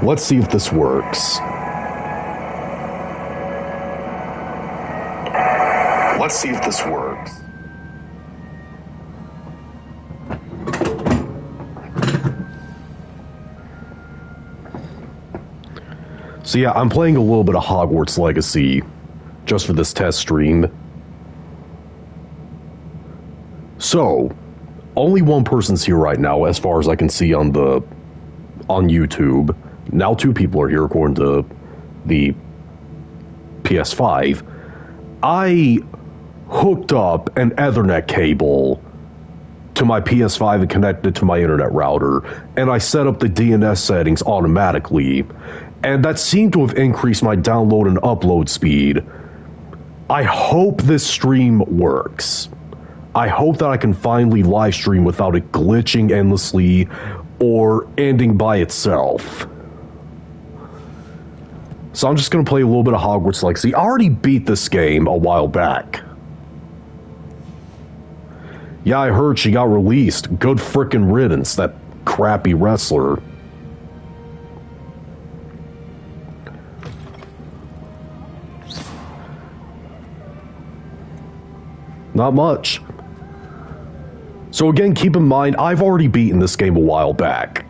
Let's see if this works. Let's see if this works. So yeah, I'm playing a little bit of Hogwarts Legacy just for this test stream. So, only one person's here right now as far as I can see on YouTube. Now 2 people are here according to the PS5. I hooked up an Ethernet cable to my PS5 and connected it to my internet router, and I set up the DNS settings automatically, and that seemed to have increased my download and upload speed. I hope this stream works. I hope that I can finally live stream without it glitching endlessly or ending by itself. So I'm just going to play a little bit of Hogwarts Legacy. I already beat this game a while back. Yeah, I heard she got released. Good frickin' riddance, that crappy wrestler. Not much. So again, keep in mind, I've already beaten this game a while back.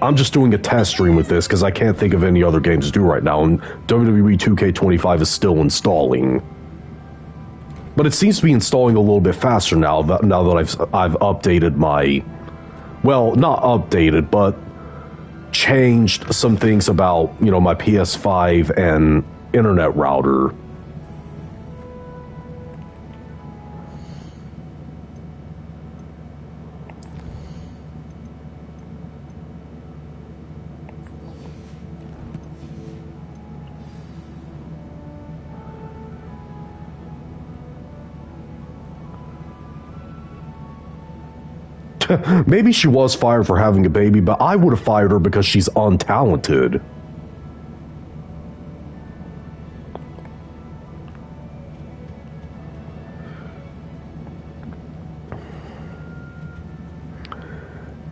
I'm just doing a test stream with this because I can't think of any other games to do right now, and WWE 2K25 is still installing. But it seems to be installing a little bit faster now that I've updated my... Well, not updated, but changed some things about, you know, my PS5 and internet router. Maybe she was fired for having a baby, but I would have fired her because she's untalented.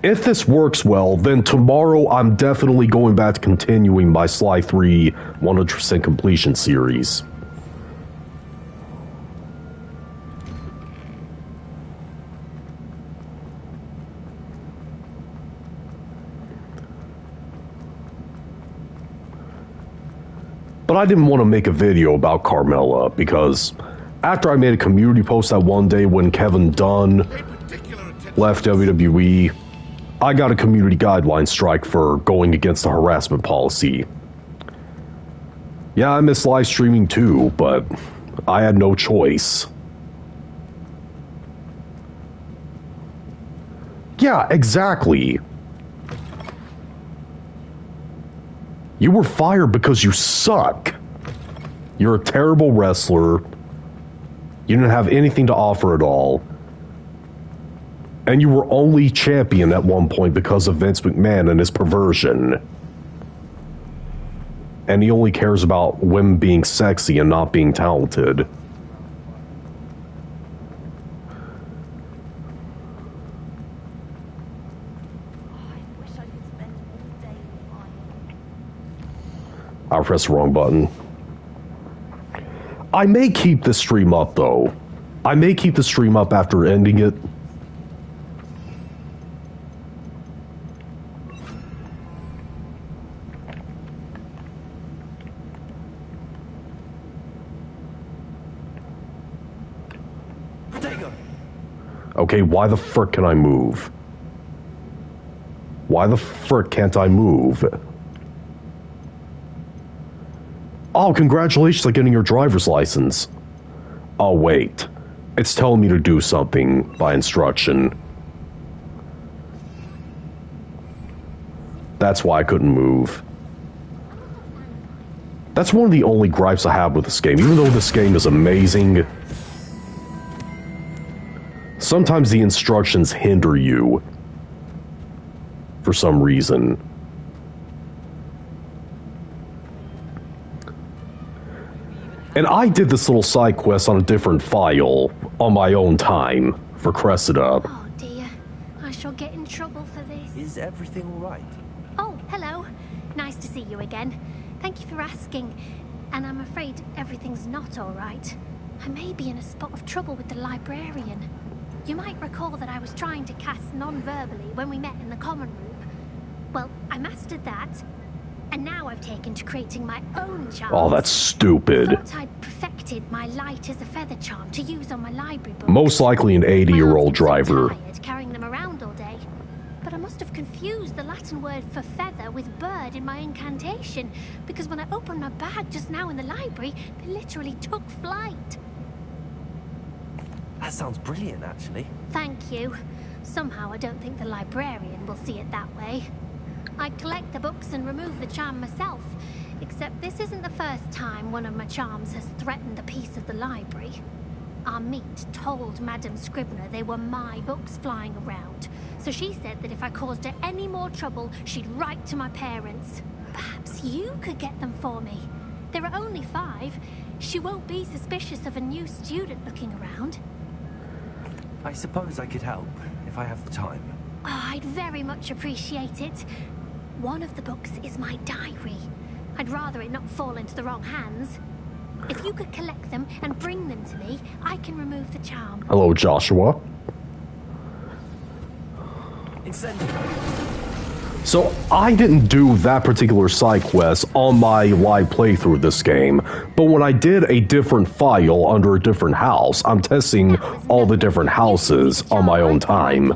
If this works well, then tomorrow I'm definitely going back to continuing my Sly 3 100% completion series. But I didn't want to make a video about Carmella, because after I made a community post that one day when Kevin Dunn left WWE, I got a community guideline strike for going against the harassment policy. Yeah, I miss live streaming too, but I had no choice. Yeah, exactly. You were fired because you suck. You're a terrible wrestler. You didn't have anything to offer at all. And you were only champion at one point because of Vince McMahon and his perversion. And he only cares about women being sexy and not being talented. I pressed the wrong button. I may keep this stream up, though. I may keep the stream up after ending it. Okay, why the frick can I move? Why the frick can't I move? Oh, congratulations on getting your driver's license. Oh, wait. It's telling me to do something by instruction. That's why I couldn't move. That's one of the only gripes I have with this game. Even though this game is amazing, sometimes the instructions hinder you for some reason. And I did this little side quest on a different file on my own time for Cressida. Oh dear, I shall get in trouble for this. Is everything all right? Oh, Hello. Nice to see you again. Thank you for asking. And I'm afraid everything's not all right. I may be in a spot of trouble with the librarian. You might recall that I was trying to cast non-verbally when we met in the common room. Well, I mastered that. And now I've taken to creating my own charms. Oh, that's stupid. I thought I'd perfected my light as a feather charm to use on my library books. Most likely an 80-year-old driver. I'm so tired carrying them around all day. But I must have confused the Latin word for feather with bird in my incantation, because when I opened my bag just now in the library, they literally took flight. That sounds brilliant, actually. Thank you. Somehow I don't think the librarian will see it that way. I'd collect the books and remove the charm myself, except this isn't the first time one of my charms has threatened a piece of the library. Our meet told Madame Scribner they were my books flying around, so she said that if I caused her any more trouble, she'd write to my parents. Perhaps you could get them for me. There are only 5. She won't be suspicious of a new student looking around. I suppose I could help, if I have the time. Oh, I'd very much appreciate it. One of the books is my diary. I'd rather it not fall into the wrong hands. If you could collect them and bring them to me, I can remove the charm. Hello, Joshua. So, I didn't do that particular side quest on my live playthrough of this game, but when I did a different file under a different house, I'm testing all the different houses on my own time.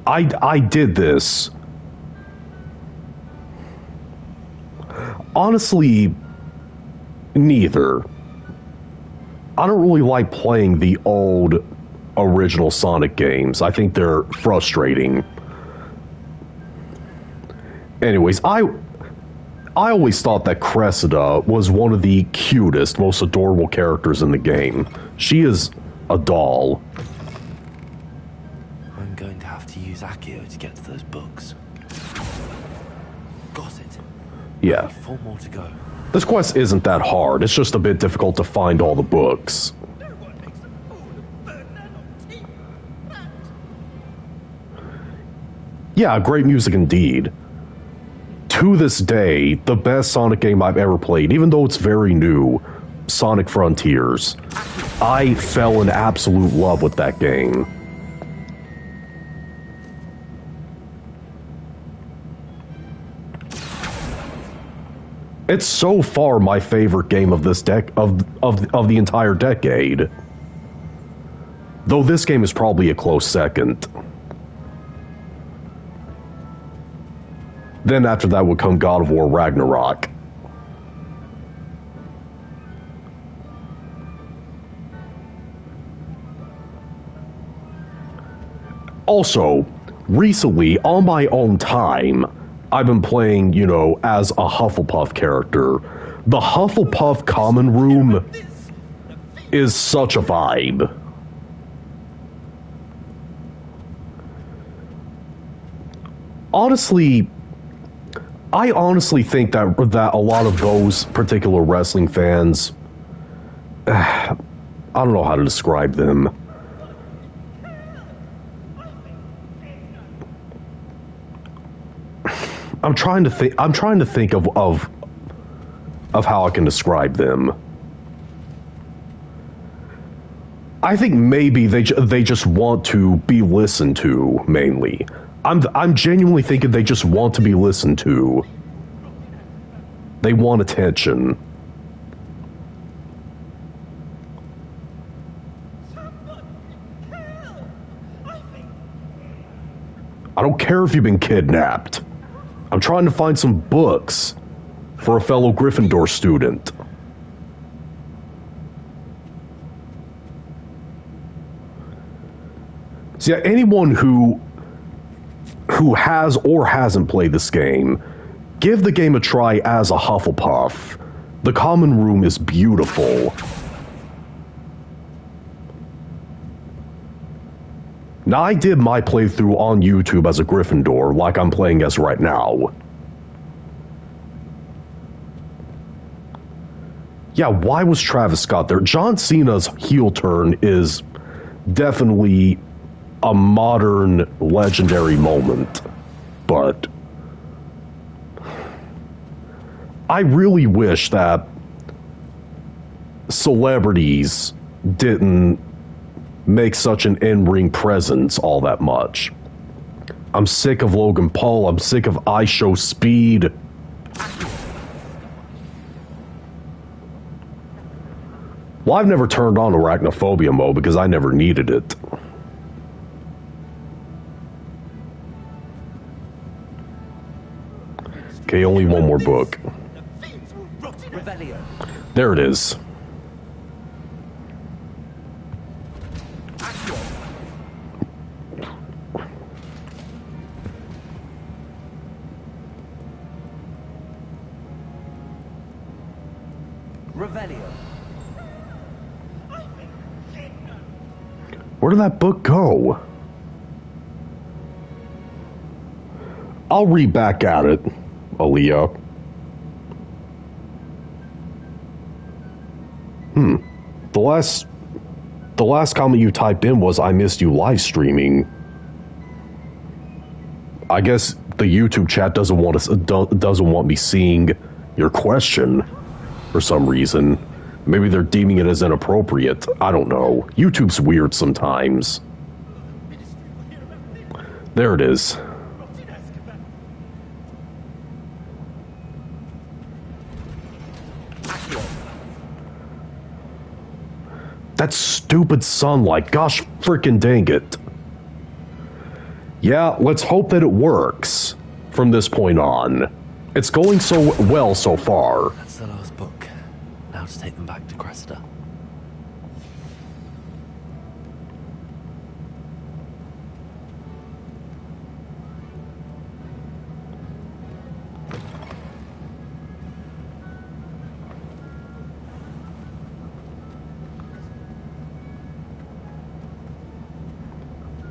I did this. Honestly, neither. I don't really like playing the old original Sonic games. I think they're frustrating. Anyways, I always thought that Cressida was one of the cutest, most adorable characters in the game. She is a doll. I'm going to have to use Accio to get to those books. Got it. Yeah. Only 4 more to go. This quest isn't that hard. It's just a bit difficult to find all the books. Yeah, great music indeed. To this day, the best Sonic game I've ever played, even though it's very new, Sonic Frontiers. I fell in absolute love with that game. It's so far my favorite game of this of the entire decade. Though this game is probably a close second. Then after that would come God of War Ragnarok. Also, recently, on my own time, I've been playing, you know, as a Hufflepuff character. The Hufflepuff common room is such a vibe. Honestly, I honestly think that a lot of those particular wrestling fans, I don't know how to describe them. I'm trying to think of how I can describe them. I think maybe they just want to be listened to, mainly. I'm genuinely thinking they just want to be listened to. They want attention. I don't care if you've been kidnapped. I'm trying to find some books for a fellow Gryffindor student. So yeah, anyone who has or hasn't played this game, give the game a try as a Hufflepuff. The common room is beautiful. Now, I did my playthrough on YouTube as a Gryffindor, like I'm playing as right now. Yeah, why was Travis Scott there? John Cena's heel turn is definitely a modern legendary moment, but I really wish that celebrities didn't make such an in-ring presence all that much. I'm sick of Logan Paul. I'm sick of I Show Speed. Well, I've never turned on arachnophobia mode because I never needed it. Okay, only one more book. There it is. Where did that book go? I'll read back at it, Aaliyah. The last comment you typed in was, "I missed you live streaming." I guess the YouTube chat doesn't want me seeing your question for some reason. Maybe they're deeming it as inappropriate. I don't know. YouTube's weird sometimes. There it is. That stupid sunlight. Gosh freaking dang it. Yeah, let's hope that it works from this point on. It's going so well so far. That's the last book. Now to take them back to Cressida.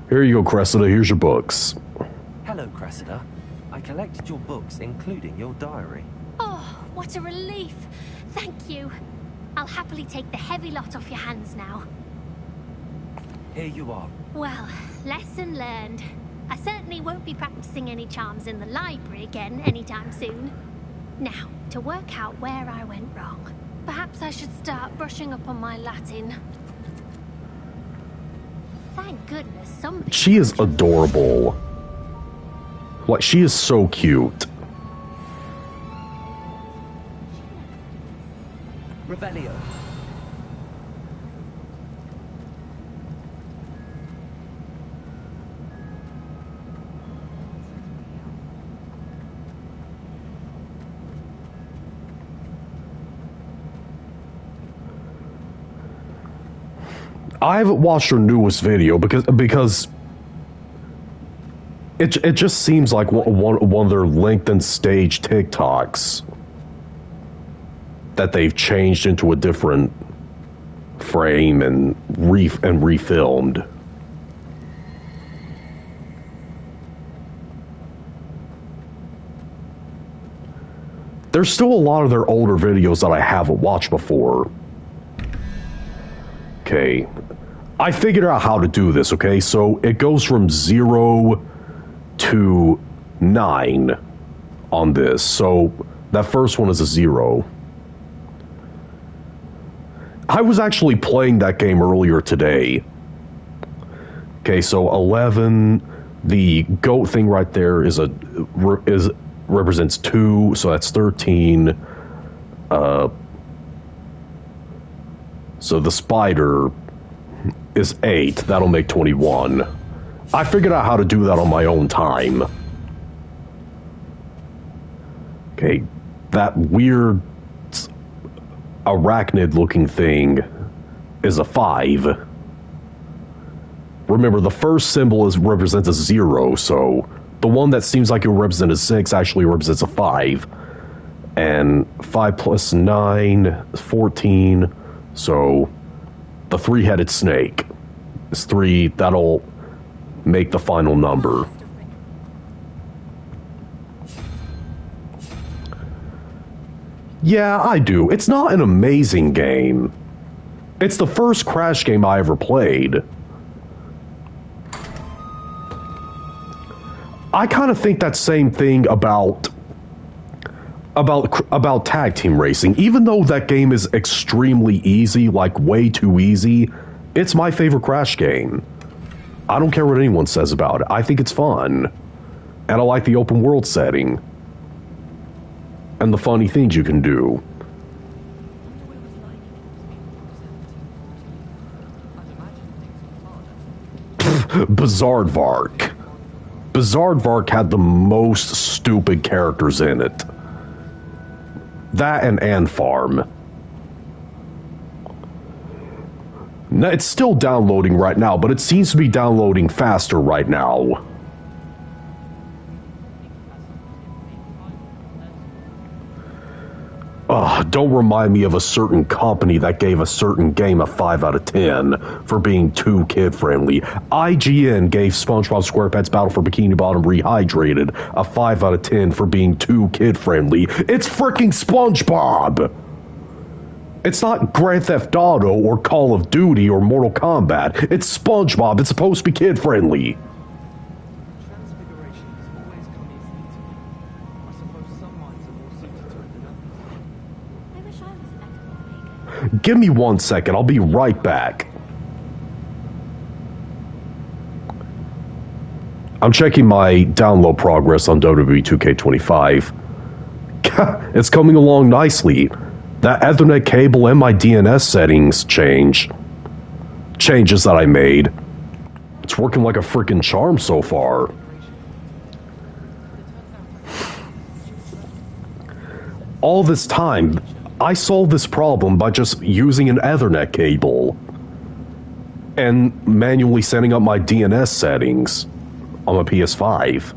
Here you go, Cressida. Here's your books. Hello, Cressida. I collected your books, including your diary. Oh, what a relief. Thank you. I'll happily take the heavy lot off your hands now. Here you are. Well, lesson learned. I certainly won't be practicing any charms in the library again anytime soon. Now, to work out where I went wrong. Perhaps I should start brushing up on my Latin. Thank goodness some people... She is adorable. Like, she is so cute. Revelio. I haven't watched her newest video because it just seems like one of their lengthened stage TikToks that they've changed into a different frame and refilmed. There's still a lot of their older videos that I haven't watched before. Okay, I figured out how to do this, okay? So it goes from 0 to 9 on this. So that first one is a 0. I was actually playing that game earlier today. Okay, so 11, the goat thing right there represents 2, so that's 13. So the spider is 8. That'll make 21. I figured out how to do that on my own time. Okay, that weird arachnid-looking thing is a 5. Remember, the first symbol represents a 0, so the one that seems like it will represent a 6 actually represents a 5. And 5 plus 9 is 14. So the 3-headed snake is 3. That'll make the final number. Yeah, I do. It's not an amazing game. It's the first Crash game I ever played. I kind of think that same thing about tag team racing. Even though that game is extremely easy, like way too easy, it's my favorite Crash game. I don't care what anyone says about it. I think it's fun. And I like the open world setting. And the funny things you can do. Bizarrevark. Bizarrevark had the most stupid characters in it. That and Ant Farm. Now, it's still downloading right now, but it seems to be downloading faster right now. Don't remind me of a certain company that gave a certain game a 5 out of 10 for being too kid-friendly. IGN gave SpongeBob SquarePants Battle for Bikini Bottom Rehydrated a 5 out of 10 for being too kid-friendly. It's freaking SpongeBob! It's not Grand Theft Auto or Call of Duty or Mortal Kombat. It's SpongeBob. It's supposed to be kid-friendly. Give me 1 second, I'll be right back. I'm checking my download progress on WWE 2K25. It's coming along nicely. That Ethernet cable and my DNS settings changes that I made. It's working like a freaking charm so far. All this time, I solved this problem by just using an Ethernet cable and manually setting up my DNS settings on my PS5.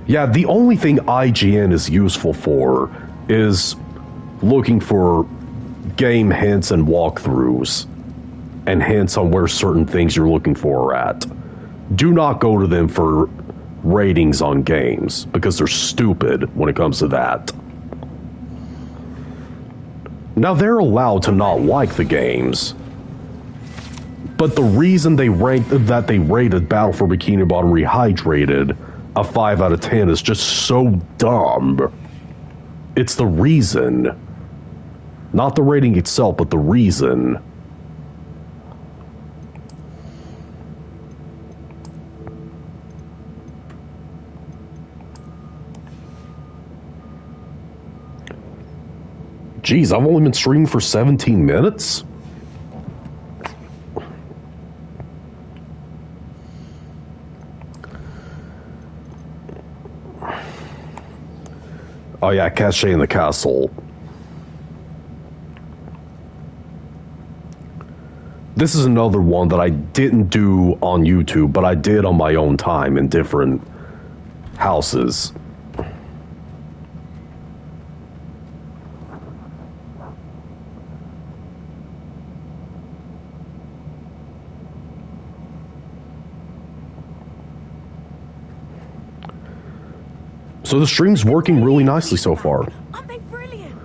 Yeah, the only thing IGN is useful for is looking for game hints and walkthroughs and hints on where certain things you're looking for are at. Do not go to them for ratings on games, because they're stupid when it comes to that. Now, they're allowed to not like the games, but the reason they rated Battle for Bikini Bottom Rehydrated a 5 out of 10 is just so dumb. It's the reason. Not the rating itself, but the reason. Jeez, I've only been streaming for 17 minutes? Oh yeah, Cache in the Castle. This is another one that I didn't do on YouTube, but I did on my own time in different houses. So the stream's working really nicely so far. Aren't they brilliant?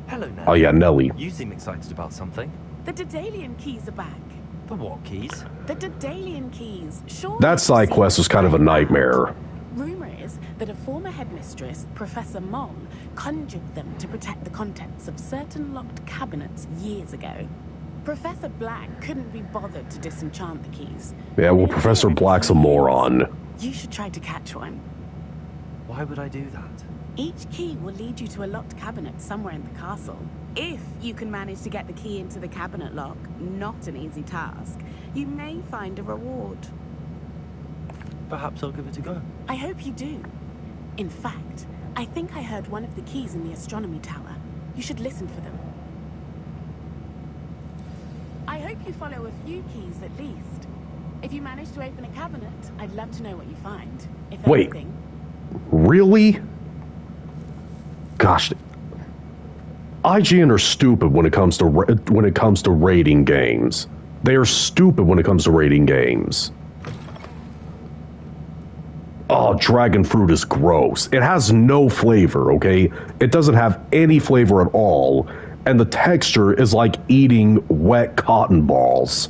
Hello, Nelly. Oh yeah, Nelly. You seem excited about something. The Daedalian keys are back. The what keys? The Daedalian keys. Sure. That side quest was kind of a nightmare. Rumor is that a former headmistress, Professor Mong, conjured them to protect the contents of certain locked cabinets years ago. Professor Black couldn't be bothered to disenchant the keys. Yeah, well, Professor Black's a moron. You should try to catch one. Why would I do that? Each key will lead you to a locked cabinet somewhere in the castle. If you can manage to get the key into the cabinet lock, not an easy task, you may find a reward. Perhaps I'll give it a go. I hope you do. In fact, I think I heard one of the keys in the astronomy tower. You should listen for them. I hope you follow a few keys at least. If you manage to open a cabinet, I'd love to know what you find. If Wait. anything. Really? Gosh, IGN are stupid when it comes to rating games. They are stupid when it comes to rating games. Oh, dragon fruit is gross. It has no flavor, okay? It doesn't have any flavor at all. and the texture is like eating wet cotton balls.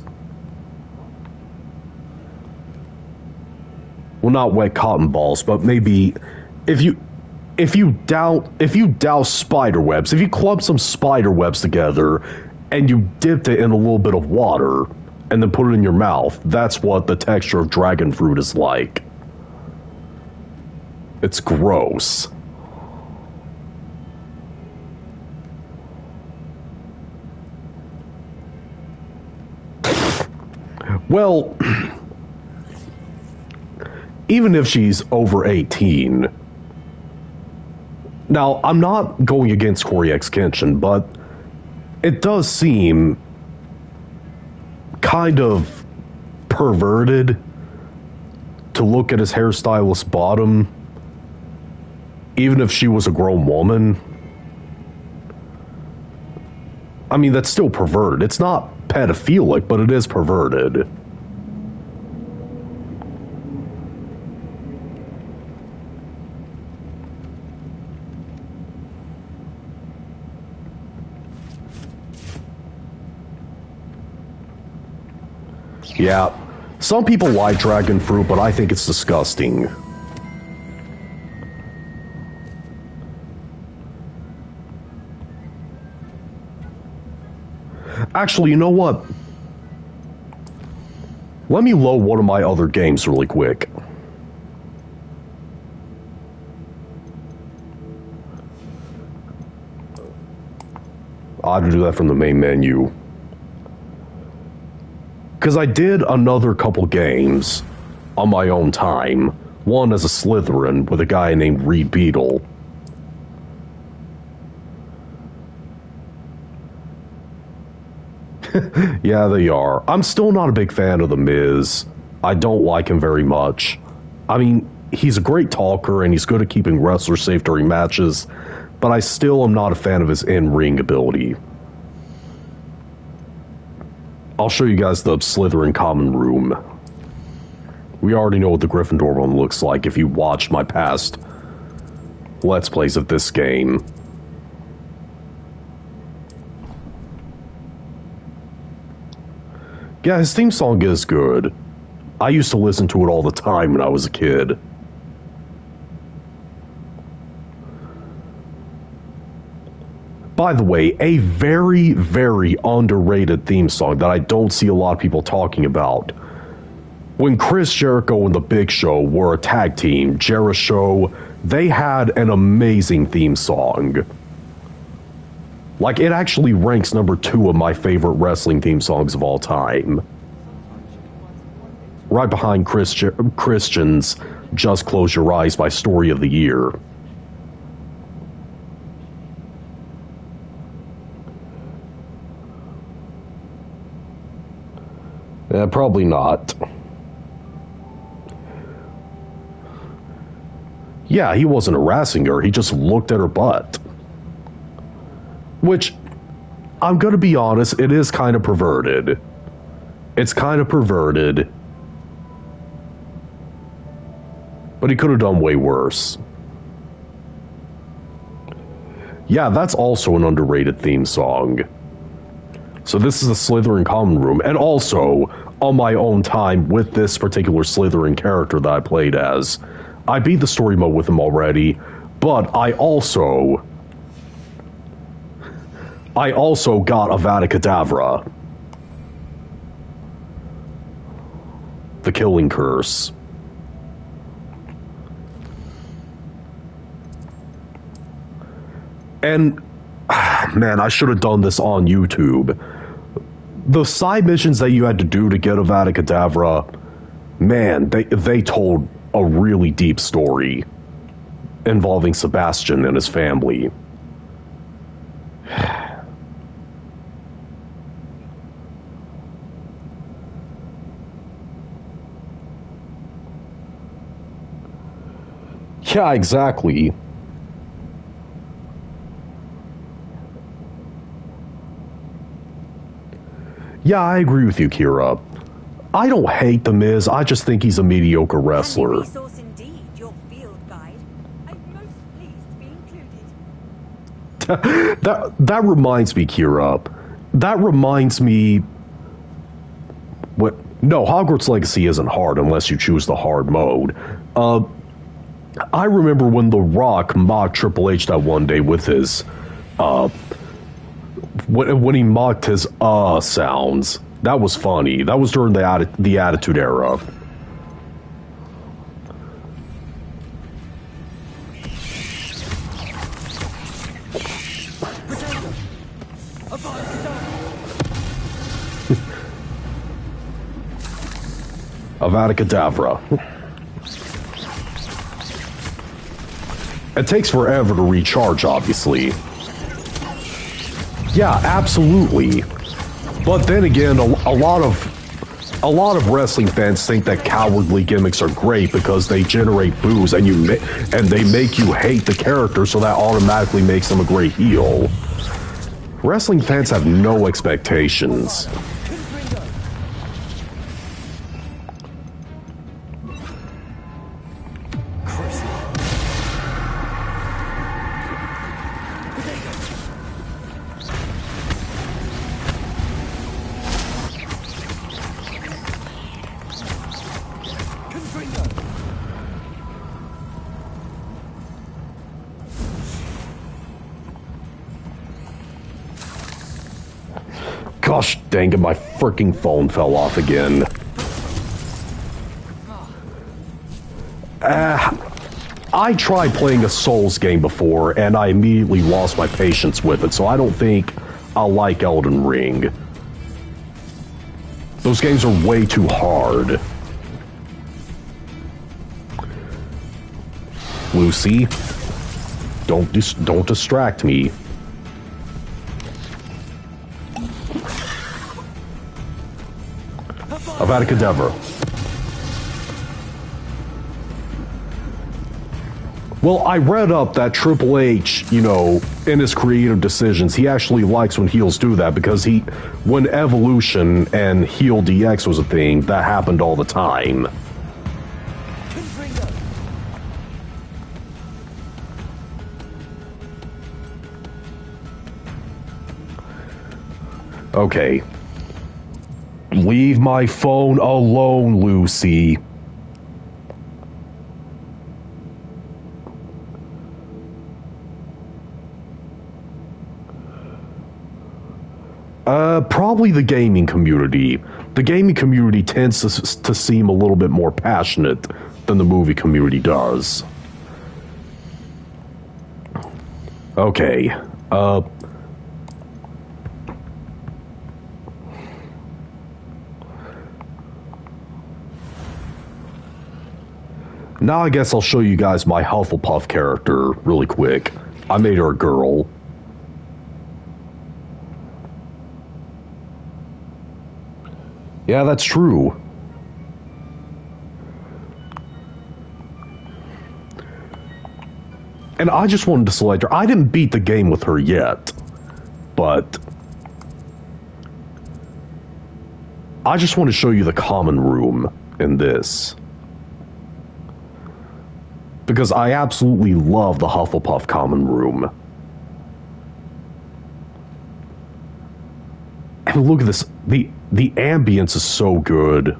Well, not wet cotton balls, but maybe if you douse spider webs, if you clump some spider webs together and you dipped it in a little bit of water and then put it in your mouth, that's what the texture of dragon fruit is like. It's gross. Well, even if she's over 18. Now, I'm not going against Corey X. Kenshin, but it does seem kind of perverted to look at his hairstylist's bottom, even if she was a grown woman. I mean, that's still perverted. It's not pedophilic, but it is perverted. Yeah, some people like dragon fruit, but I think it's disgusting. Actually, you know what? Let me load one of my other games really quick. I'll have to do that from the main menu. Because I did another couple games on my own time. One as a Slytherin with a guy named Reed Beetle. Yeah, they are. I'm still not a big fan of The Miz. I don't like him very much. I mean, he's a great talker and he's good at keeping wrestlers safe during matches, but I still am not a fan of his in-ring ability. I'll show you guys the Slytherin common room. We already know what the Gryffindor one looks like if you watched my past Let's Plays of this game. Yeah, his theme song is good. I used to listen to it all the time when I was a kid. By the way, a very, very underrated theme song that I don't see a lot of people talking about. When Chris Jericho and The Big Show were a tag team, Jericho, they had an amazing theme song. Like, it actually ranks number 2 of my favorite wrestling theme songs of all time. Right behind Christian's Just Close Your Eyes by Story of the Year. Probably not. Yeah, he wasn't harassing her, he just looked at her butt. Which, I'm gonna be honest, it is kind of perverted. It's kind of perverted. But he could have done way worse. Yeah, that's also an underrated theme song. So this is the Slytherin common room, and also, on my own time with this particular Slytherin character that I played as. I beat the story mode with him already, but I also got Avada Kedavra. The Killing Curse. And, man, I should have done this on YouTube. The side missions that you had to do to get Avada Kedavra, man, they told a really deep story involving Sebastian and his family. Yeah, exactly. Yeah, I agree with you, Kira. I don't hate The Miz, I just think he's a mediocre wrestler. Resource indeed, your field guide. I'm most pleased to be included. That reminds me, Kira. That reminds me. What? No, Hogwarts Legacy isn't hard unless you choose the hard mode. I remember when The Rock mocked Triple H that one day with his, when he mocked his sounds. That was funny. That was during the Attitude Era. Avada Kedavra. It takes forever to recharge, obviously. Yeah, absolutely. But then again, a lot of wrestling fans think that cowardly gimmicks are great because they generate boos and they make you hate the character, so that automatically makes them a great heel. Wrestling fans have no expectations. Gosh dang it, my freaking phone fell off again. I tried playing a Souls game before, and I immediately lost my patience with it, so I don't think I'll like Elden Ring. Those games are way too hard. Lucy, don't distract me. Avada Kedavra. Well, I read up that Triple H, you know, in his creative decisions, he actually likes when heels do that because when Evolution and heel DX was a thing, that happened all the time. Okay. Leave my phone alone, Lucy. Probably the gaming community. The gaming community tends to seem a little bit more passionate than the movie community does. Okay. Now I guess I'll show you guys my Hufflepuff character really quick. I made her a girl. Yeah, that's true. And I just wanted to select her. I didn't beat the game with her yet, but I just want to show you the common room in this. Because I absolutely love the Hufflepuff common room. And look at this. The ambience is so good.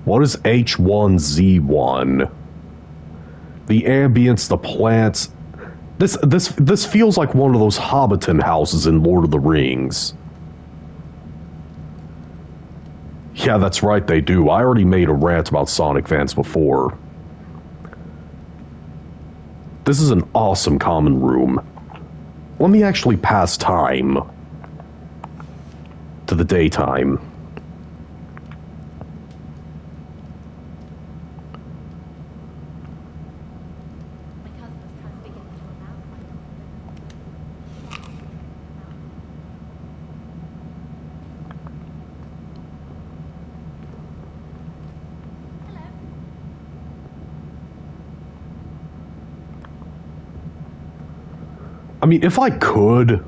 What is H1Z1? The ambience, the plants. This feels like one of those Hobbiton houses in Lord of the Rings. Yeah, that's right, they do. I already made a rant about Sonic fans before. This is an awesome common room. Let me actually pass time to the daytime. I mean, if I could...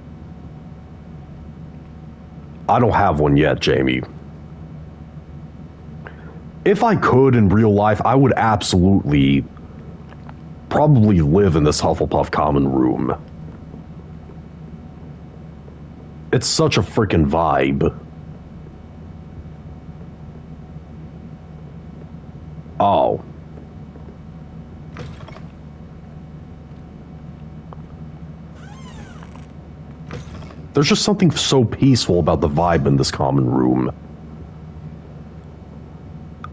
I don't have one yet, Jamie. If I could in real life, I would absolutely probably live in this Hufflepuff common room. It's such a freaking vibe. Oh. There's just something so peaceful about the vibe in this common room.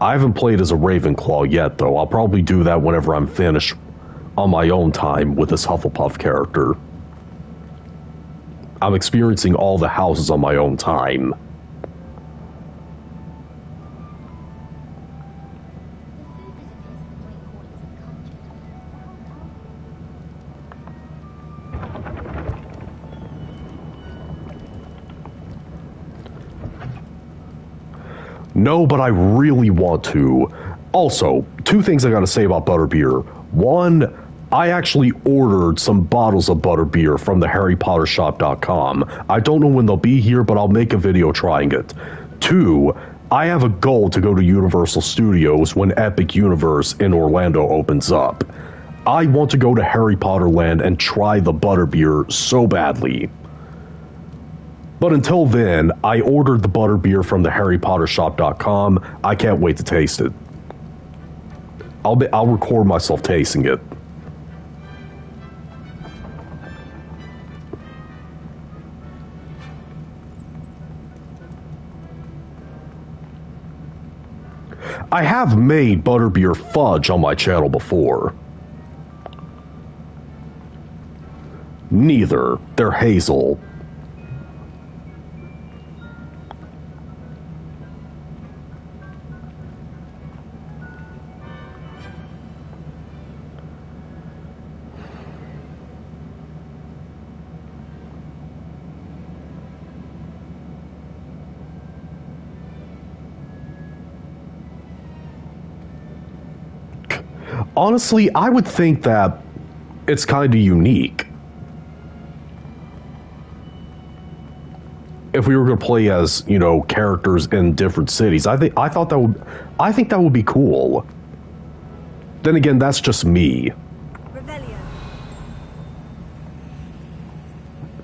I haven't played as a Ravenclaw yet, though. I'll probably do that whenever I'm finished on my own time with this Hufflepuff character. I'm experiencing all the houses on my own time. No, but I really want to. Also, two things I gotta say about butterbeer. One, I actually ordered some bottles of butterbeer from the HarryPotterShop.com. I don't know when they'll be here, but I'll make a video trying it. Two, I have a goal to go to Universal Studios when Epic Universe in Orlando opens up. I want to go to Harry Potter Land and try the butterbeer so badly. But until then, I ordered the butterbeer from the HarryPotterShop.com. I can't wait to taste it. I'll record myself tasting it. I have made butterbeer fudge on my channel before. Neither. They're hazel. Honestly, I would think that it's kind of unique. If we were going to play as, you know, characters in different cities, I think that would be cool. Then again, that's just me. Revelio.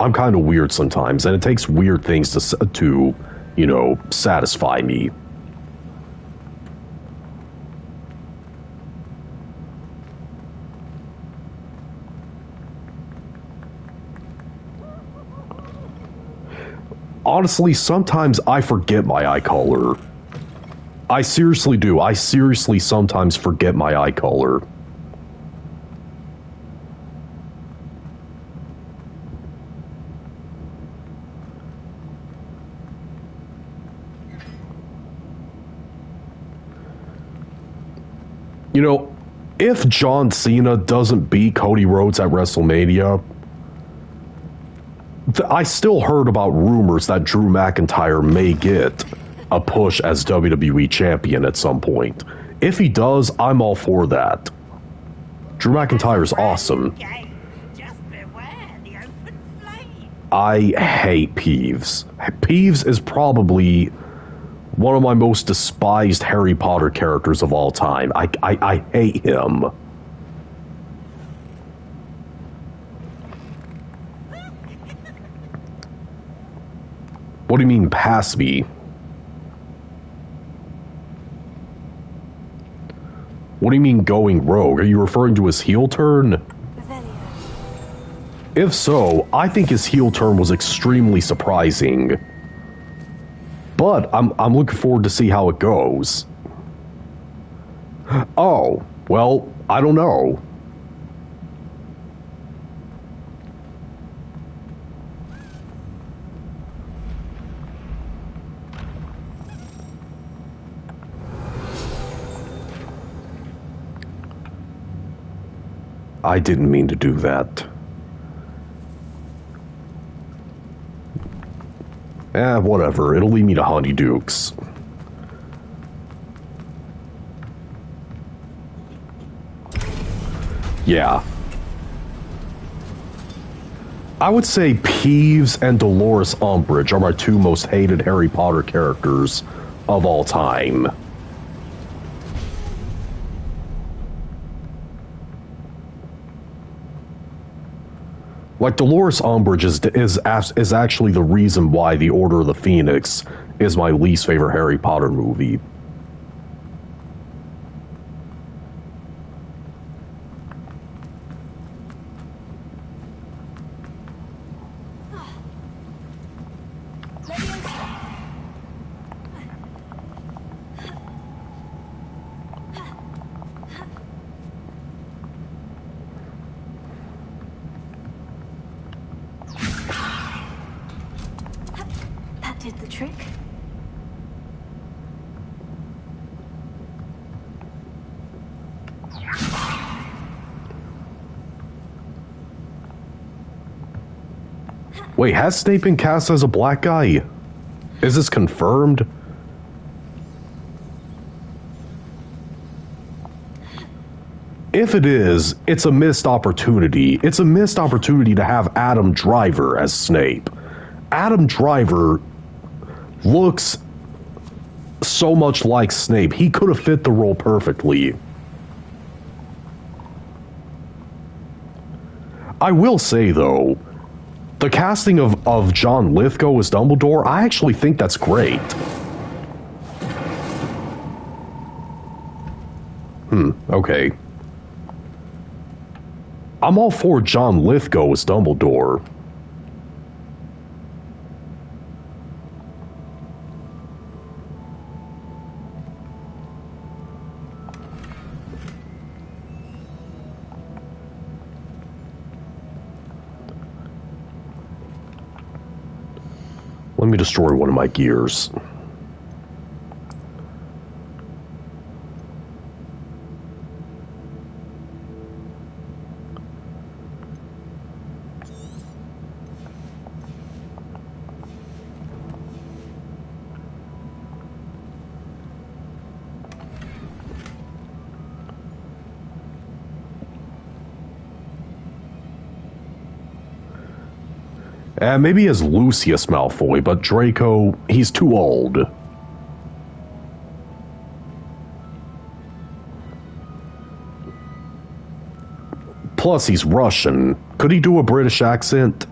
I'm kind of weird sometimes, and it takes weird things to, you know, satisfy me. Honestly, sometimes I forget my eye color. I seriously do. I seriously sometimes forget my eye color. You know, if John Cena doesn't beat Cody Rhodes at WrestleMania, I still heard about rumors that Drew McIntyre may get a push as WWE champion at some point. If he does, I'm all for that. Drew McIntyre's awesome. I hate Peeves. Peeves is probably one of my most despised Harry Potter characters of all time. I hate him. What do you mean, pass me? What do you mean, going rogue? Are you referring to his heel turn? If so, I think his heel turn was extremely surprising. But I'm looking forward to see how it goes. Oh, well, I don't know. I didn't mean to do that. Whatever. It'll lead me to Honeydukes. Yeah. I would say Peeves and Dolores Umbridge are my two most hated Harry Potter characters of all time. Like, Dolores Umbridge is actually the reason why The Order of the Phoenix is my least favorite Harry Potter movie. That did the trick. Wait, has Snape been cast as a black guy? Is this confirmed? If it is, it's a missed opportunity. It's a missed opportunity to have Adam Driver as Snape. Adam Driver looks so much like Snape. He could have fit the role perfectly. I will say, though, the casting of John Lithgow as Dumbledore, I actually think that's great. Okay. I'm all for John Lithgow as Dumbledore. Let me destroy one of my gears. Maybe as Lucius Malfoy, but Draco, he's too old. Plus, he's Russian. Could he do a British accent?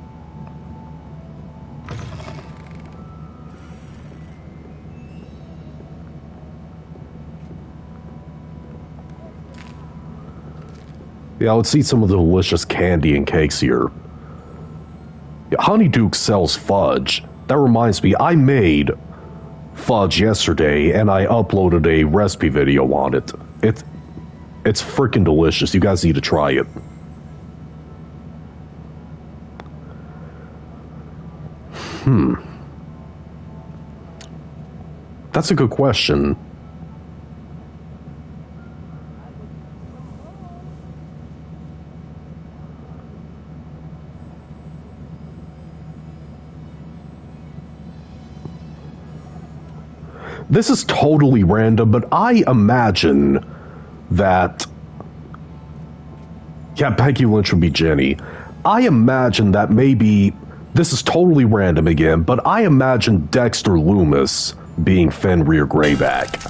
Yeah, let's eat some of the delicious candy and cakes here. Honeyduke sells fudge. That reminds me, I made fudge yesterday and I uploaded a recipe video on it. It's freaking delicious. You guys need to try it. That's a good question. This is totally random, but I imagine that... Yeah, Becky Lynch would be Jenny. I imagine that maybe... This is totally random again, but I imagine Dexter Loomis being Fenrir Greyback.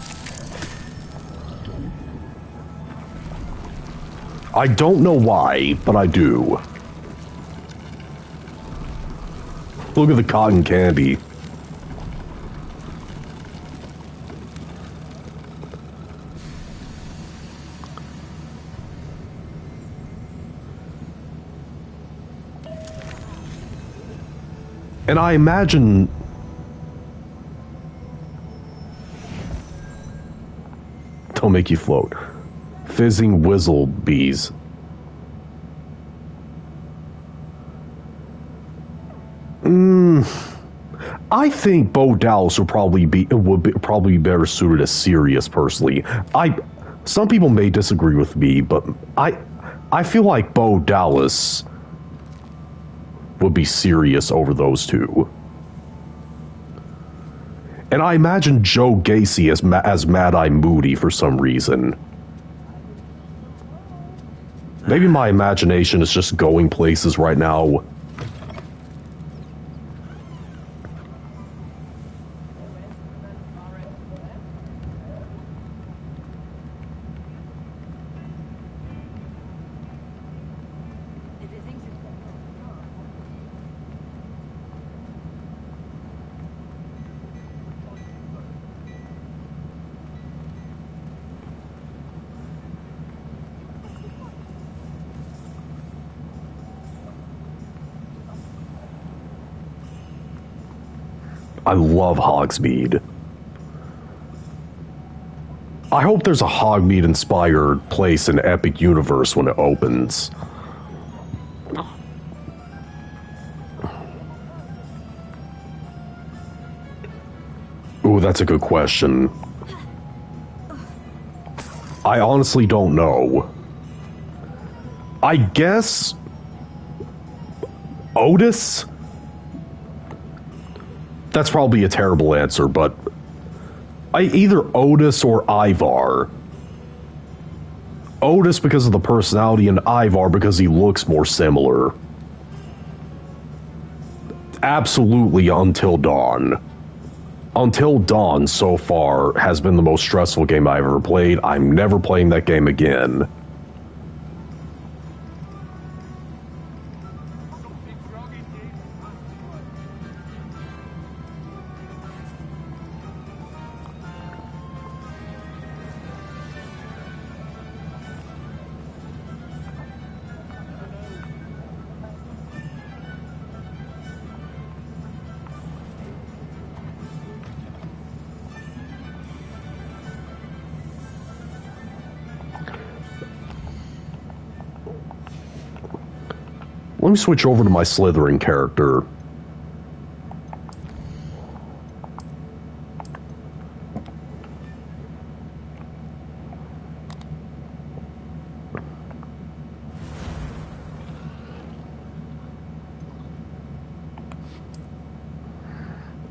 I don't know why, but I do. Look at the cotton candy. And I imagine... Don't make you float. Fizzing Whizzle Bees. I think Bo Dallas would probably be better suited as Sirius, personally. Some people may disagree with me, but I feel like Bo Dallas would be Sirius over those two. And I imagine Joe Gacy as Mad-Eye Moody for some reason. Maybe my imagination is just going places right now. I love Hogsmeade. I hope there's a Hogsmeade-inspired place in Epic Universe when it opens. Ooh, that's a good question. I honestly don't know. I guess... Otis? That's probably a terrible answer, but... either Otis or Ivar. Otis because of the personality, and Ivar because he looks more similar. Absolutely Until Dawn. Until Dawn, so far, has been the most stressful game I've ever played. I'm never playing that game again. Let me switch over to my Slytherin character.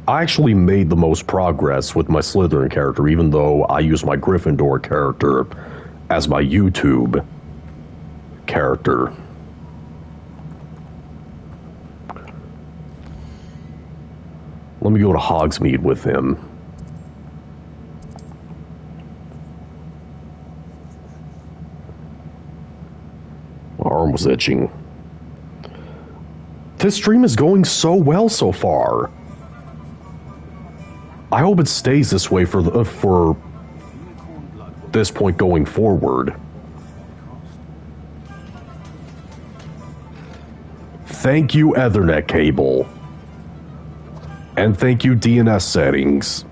I actually made the most progress with my Slytherin character, even though I use my Gryffindor character as my YouTube character. Let me go to Hogsmeade with him. My arm was itching. This stream is going so well so far. I hope it stays this way for this point going forward. Thank you, Ethernet cable. And thank you, DNS settings.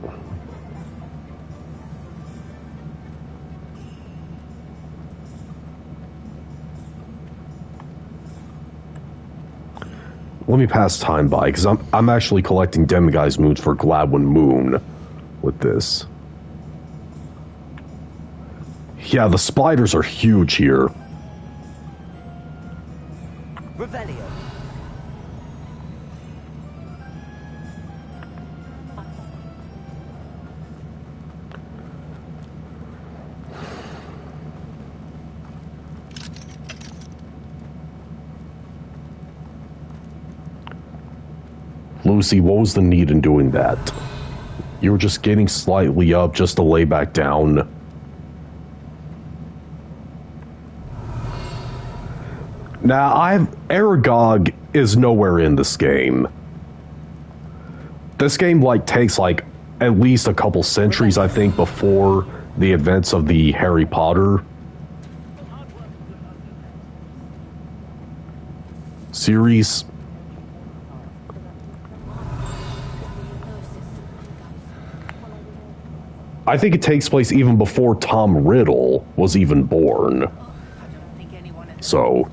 Let me pass time by, because I'm actually collecting Demiguise moons for Gladwin Moon with this. Yeah, the spiders are huge here. Revelio. Lucy, what was the need in doing that? You were just getting slightly up just to lay back down. Now, Aragog is nowhere in this game. This game, takes, at least a couple centuries, I think, before the events of the Harry Potter series. I think it takes place even before Tom Riddle was even born. So,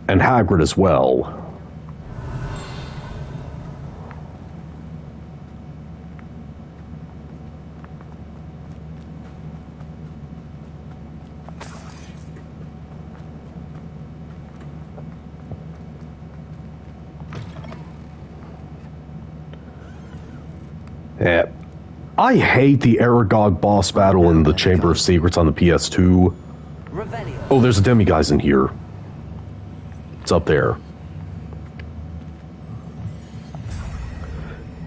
and Hagrid as well. Yeah. I hate the Aragog boss battle in the Chamber of Secrets on the PS2. Oh, there's a Demiguise in here. It's up there.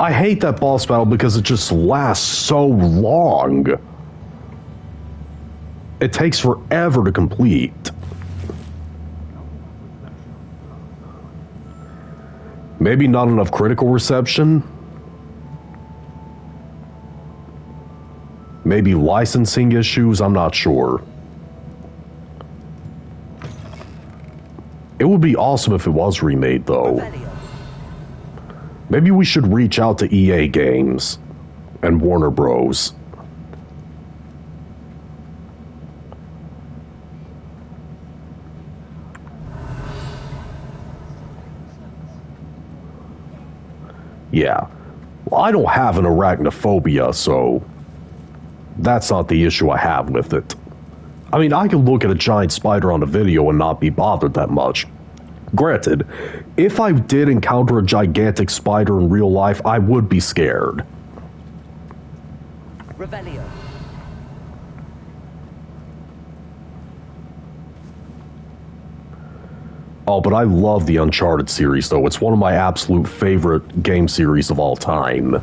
I hate that boss battle because it just lasts so long. It takes forever to complete. Maybe not enough critical reception? Maybe licensing issues, I'm not sure. It would be awesome if it was remade, though. Maybe we should reach out to EA Games and Warner Bros. Yeah. Well, I don't have an arachnophobia, so that's not the issue I have with it. I mean, I can look at a giant spider on a video and not be bothered that much. Granted, if I did encounter a gigantic spider in real life, I would be scared. Revelio. Oh, but I love the Uncharted series, though. It's one of my absolute favorite game series of all time.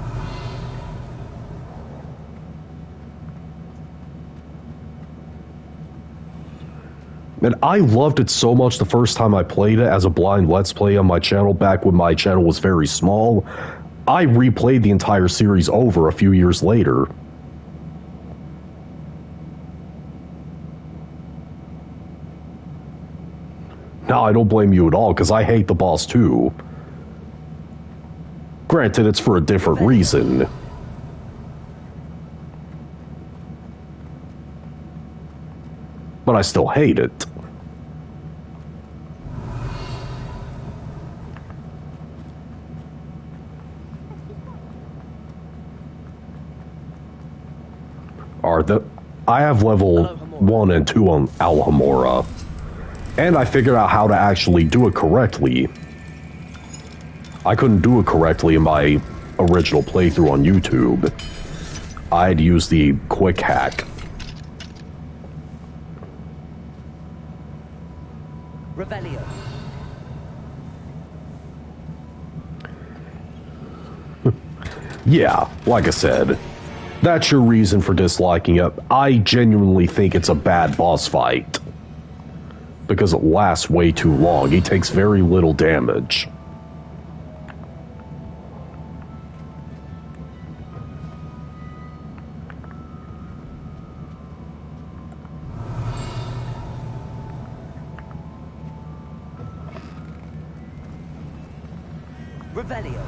And I loved it so much the first time I played it as a blind Let's Play on my channel back when my channel was very small. I replayed the entire series over a few years later. No, I don't blame you at all, because I hate the boss too. Granted, it's for a different reason. But I still hate it. I have level 1 and 2 on Alhambra. And I figured out how to actually do it correctly. I couldn't do it correctly in my original playthrough on YouTube. I had used the quick hack. Revelio. Yeah, like I said, that's your reason for disliking it. I genuinely think it's a bad boss fight. Because it lasts way too long. He takes very little damage. Revelio.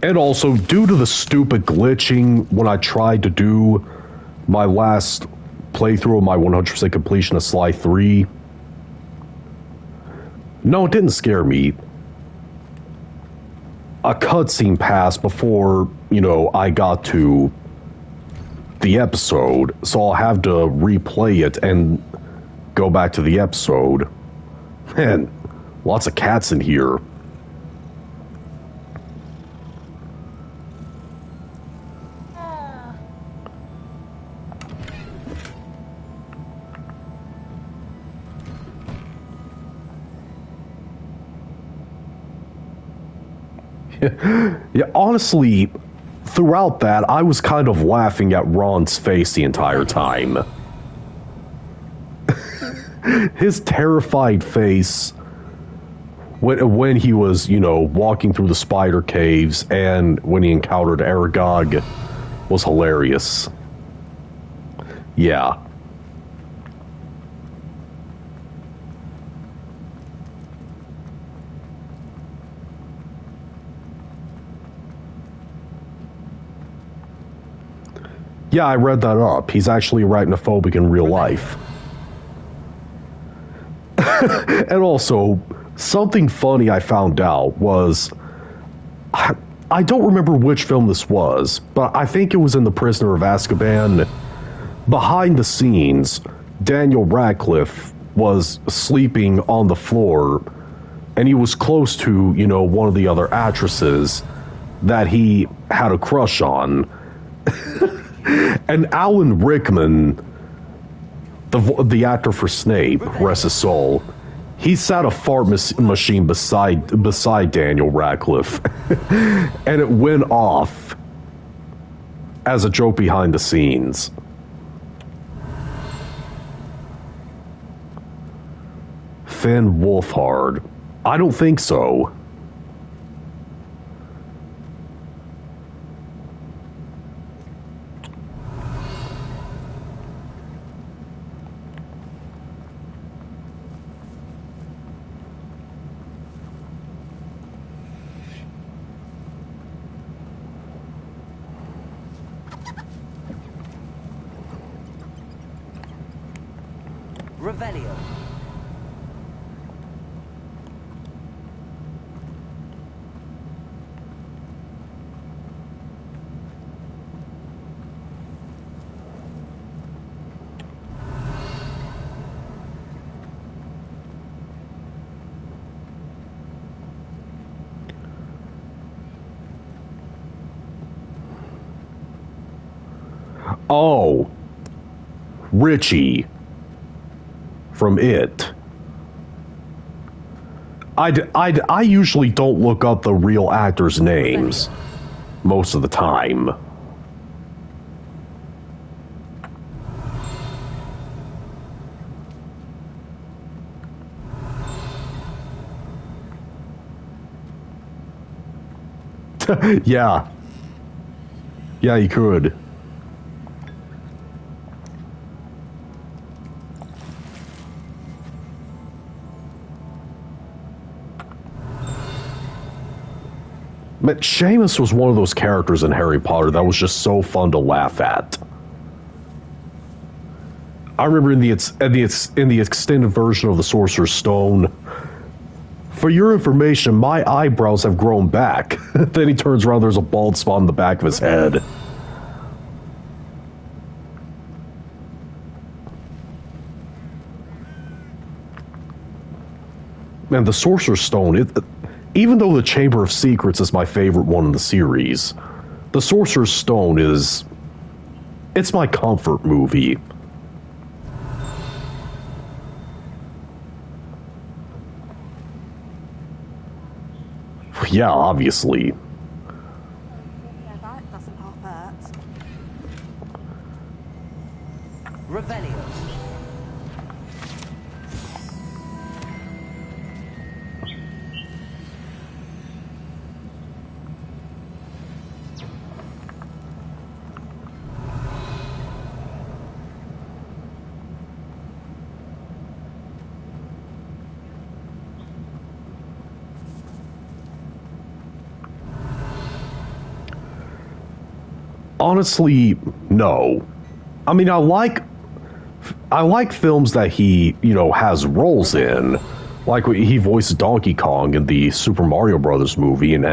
And also, due to the stupid glitching when I tried to do my last playthrough of my 100% completion of Sly 3, no, it didn't scare me. A cutscene passed before, I got to the episode, so I'll have to replay it and go back to the episode. Man, lots of cats in here. Yeah, honestly, throughout that, I was kind of laughing at Ron's face the entire time. His terrified face when he was, walking through the spider caves and when he encountered Aragog was hilarious. Yeah. Yeah, I read that up. He's actually arachnophobic in real life. And also, something funny I found out was... I don't remember which film this was, but I think it was in The Prisoner of Azkaban. Behind the scenes, Daniel Radcliffe was sleeping on the floor, and he was close to, one of the other actresses that he had a crush on. And Alan Rickman, the actor for Snape, rest his soul, he sat a fart machine beside Daniel Radcliffe, and it went off as a joke behind the scenes. Finn Wolfhard. I don't think so. Revelio. Oh, Richie from It. I usually don't look up the real actors' names most of the time. Yeah. Yeah, you could. But Seamus was one of those characters in Harry Potter that was just so fun to laugh at. I remember in the extended version of the Sorcerer's Stone, for your information, my eyebrows have grown back. Then he turns around, there's a bald spot on the back of his head. Man, the Sorcerer's Stone, even though the Chamber of Secrets is my favorite one in the series, the Sorcerer's Stone it's my comfort movie. Yeah, obviously. Yeah, that doesn't half hurt. Revelio. Honestly, no. I mean, I like films that he, has roles in. Like he voiced Donkey Kong in the Super Mario Brothers movie, and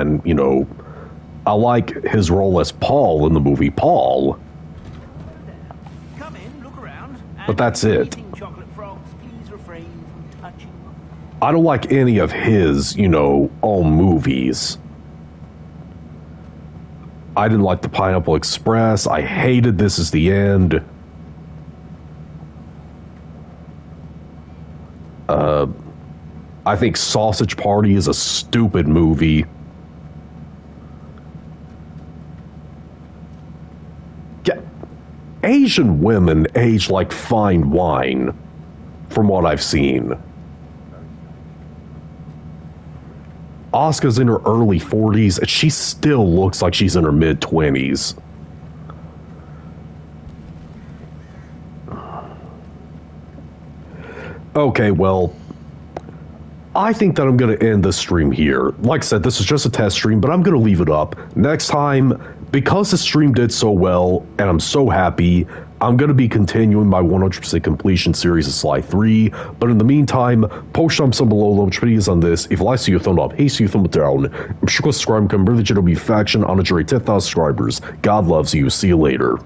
I like his role as Paul in the movie Paul. Come in, look around. But that's it. Chocolate frogs, please refrain from touching. I don't like any of his, own movies. I didn't like the Pineapple Express. I hated This Is the End. I think Sausage Party is a stupid movie. Yeah, Asian women age like fine wine, from what I've seen. Asuka's in her early 40s, and she still looks like she's in her mid-20s. Okay, well, I think that I'm going to end this stream here. Like I said, this is just a test stream, but I'm going to leave it up. Next time, because the stream did so well, and I'm so happy, I'm going to be continuing my 100% completion series of Sly 3, but in the meantime, post some below which videos on this. If you like, see your thumb up, hey, see your thumb down. I'm sure to subscribe, become really faction on a jury 10,000 subscribers. God loves you. See you later.